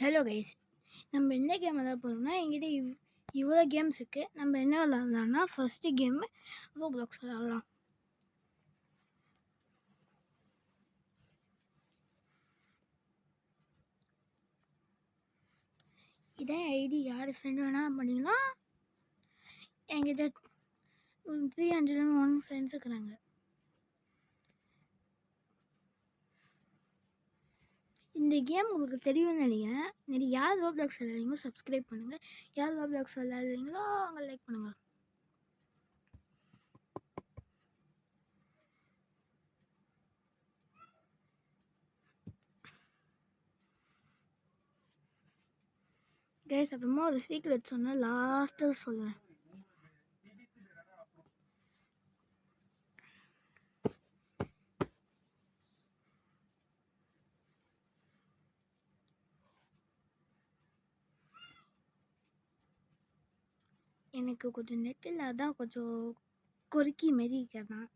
Hello guys, நம்ம என்ன game விளாட போகிறோம்னா என்கிட்ட இவ்வளோ கேம்ஸ் இருக்குது. நம்ம என்ன விளாட்லாம்னா ஃபஸ்ட்டு கேமு ரோப்ளாக்ஸ் விளாட்லாம். இதான் ஐடி, யார் ஃப்ரெண்ட் வேணால் பண்ணிக்கலாம். என்கிட்ட 301 ஃப்ரெண்ட்ஸ் இருக்கிறாங்க. இந்த கேம் உங்களுக்கு தெரியும்னு நினைக்கிறேன். நீங்கள் யார் ரோப்ளாக்ஸ் விளாட்றீங்களோ சப்ஸ்கிரைப் பண்ணுங்கள், யார் ரோப்ளாக்ஸ் விளாட்றீங்களோ அவங்க லைக் பண்ணுங்கள். கைஸ், அப்புறமா ஒரு சீக்ரெட் சொன்னால் லாஸ்ட்டாக சொல்லுவேன். எனக்கு கொஞ்சம் நெட் இல்லை, அதான் கொஞ்சம் கொறுக்கி மாரி இருக்கதான்.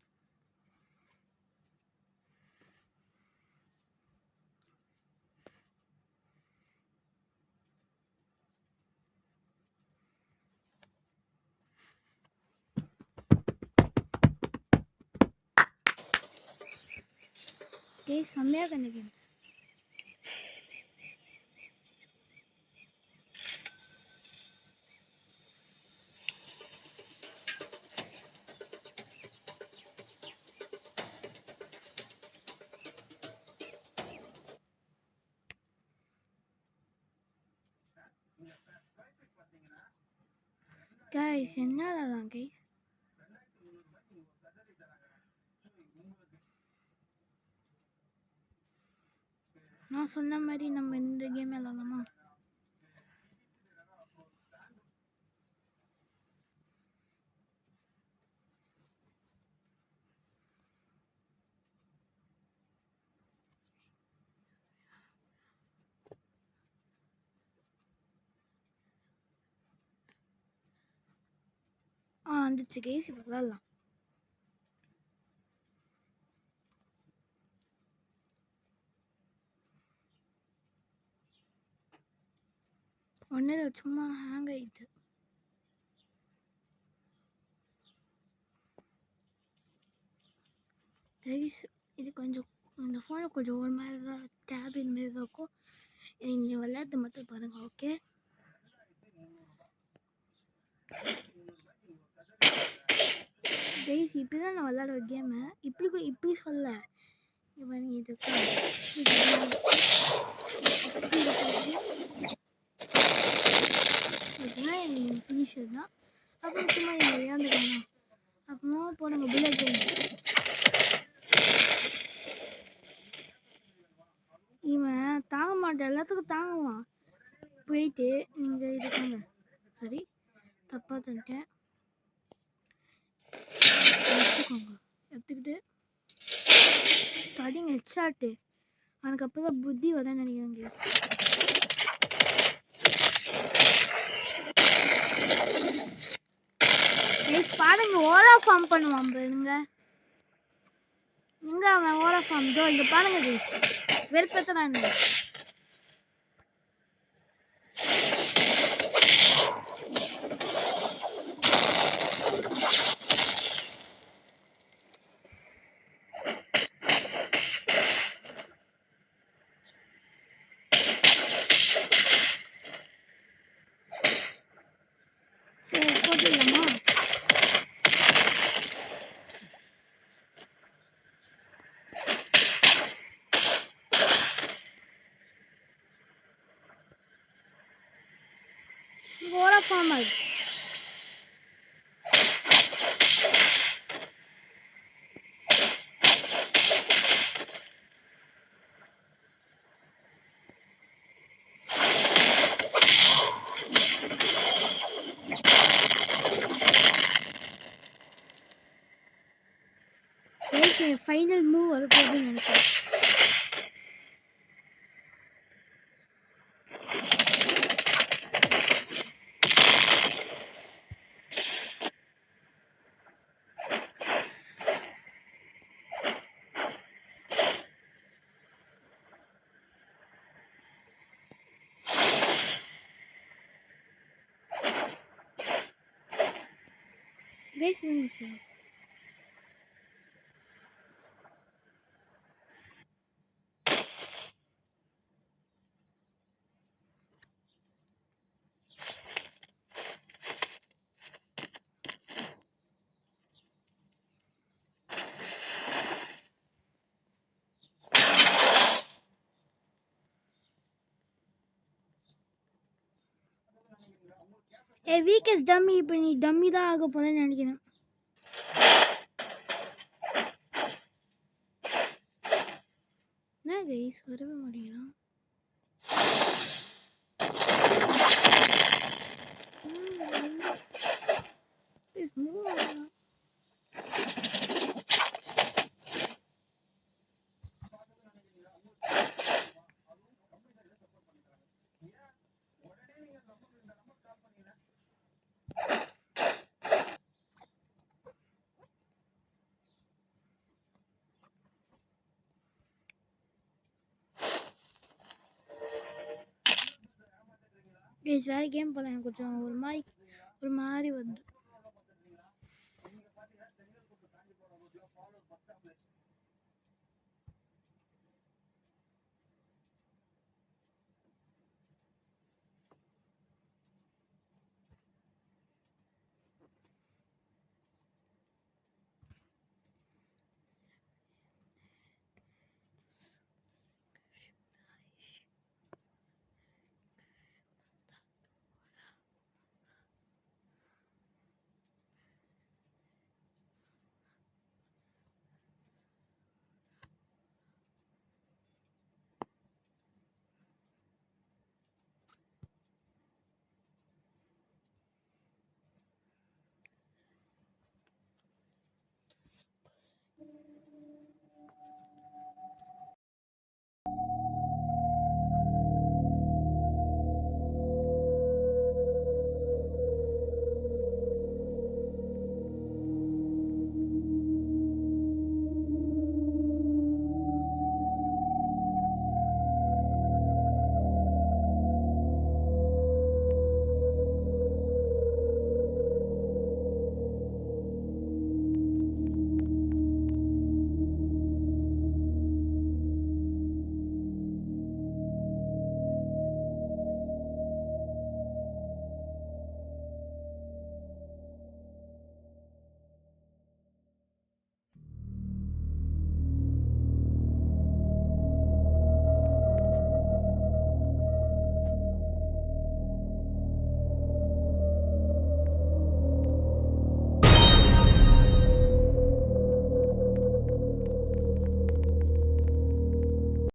செம்மையாக இருந்த கேம்ஸ். கைஸ் என்னதான் கைஸ், நான் சொன்ன மாதிரி நம்ம இந்த கேம் விளாடலாமா? வந்துச்சு கைஸ், இப்போ விளாடலாம். ஒன்றும் சும்மா ஹேங் ஆயிடுது. கைஸ், இது கொஞ்சம் இந்த ஃபோனை கொஞ்சம் ஒரு மாதிரி தான், டேப்லெட் மாரி தான் இருக்கும். நீங்கள் விளையாட்டு மட்டும் பாருங்கள், ஓகே? கைஸ், இப்படி தான் நான் விளையாடுற கேமு. இப்படி சொல்ல இவன் இதுதான் என் ஃபினிஷர் தான். அப்புறம் சும்மா நீங்கள் ஏந்துக்கணும். அப்புறமா போடுங்க புல்லட் ட்ரெயின். இவன் தாங்க மாட்டேன், எல்லாத்துக்கும் தாங்குவான். போயிட்டு நீங்கள் இதுக்காங்க, சரி தப்பாக தந்துட்டேன், எடுத்துக்கிட்டு தடிங்க ஹெட்ஷாட்டு. அவனுக்கு அப்போ தான் புத்தி வரேன்னு நினைக்கிறேன் கேஸ். கேஸ் பாருங்க, ஓரா ஃபார்ம் பண்ணுவான் பாருங்க. எங்க அவன் ஓரா ஃபார்ம்? தோ இங்க பாருங்க கேஸ், வெறுப்பேத்தான். சரி போட்டுடலாமா? ஓரா ஃபார்ம் ஆகுது. ஃபைனல் மூவ் வரப்போகுதுன்னு நினைக்கிறேன். கைஸ் இருந்துச்சு. Weakest dummy. இப்போ நீ டம்மி தான் ஆக போறேன்னு நினைக்கிறேன். என்ன கைஸ் வரவே மாட்டேங்கிறான். கைஸ் வேற கேம் போகலாம். எனக்கு கொஞ்சம் ஒரு மாதிரி வருது.